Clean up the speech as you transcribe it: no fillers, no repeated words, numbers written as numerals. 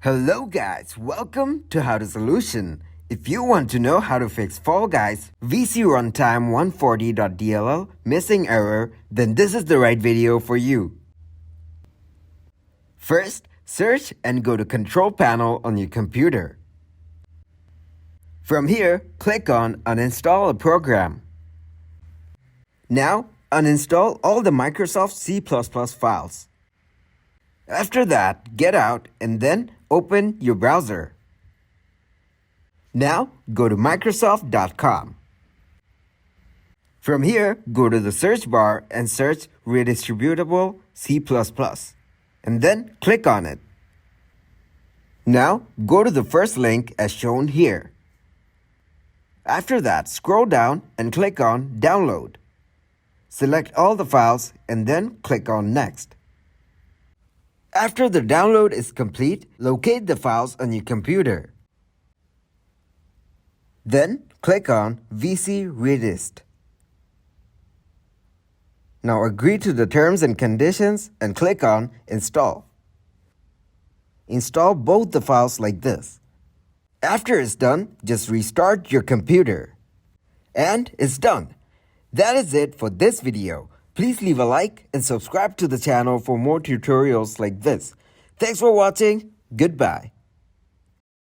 Hello guys, welcome to How to Solution. If you want to know how to fix Fall Guys Vcruntime140 dll missing error, then this is the right video for you. First, search and go to Control Panel on your computer. From here, click on Uninstall a program. Now, uninstall all the Microsoft C++ files. After that, get out and then open your browser. Now, go to Microsoft.com. From here, go to the search bar and search Redistributable C++, and then click on it. Now, go to the first link as shown here. After that, scroll down and click on Download. Select all the files and then click on Next. After the download is complete, locate the files on your computer. Then click on VC Redist. Now agree to the terms and conditions and click on Install. Install both the files like this. After it's done, just restart your computer. And it's done. That is it for this video. Please leave a like and subscribe to the channel for more tutorials like this. Thanks for watching. Goodbye.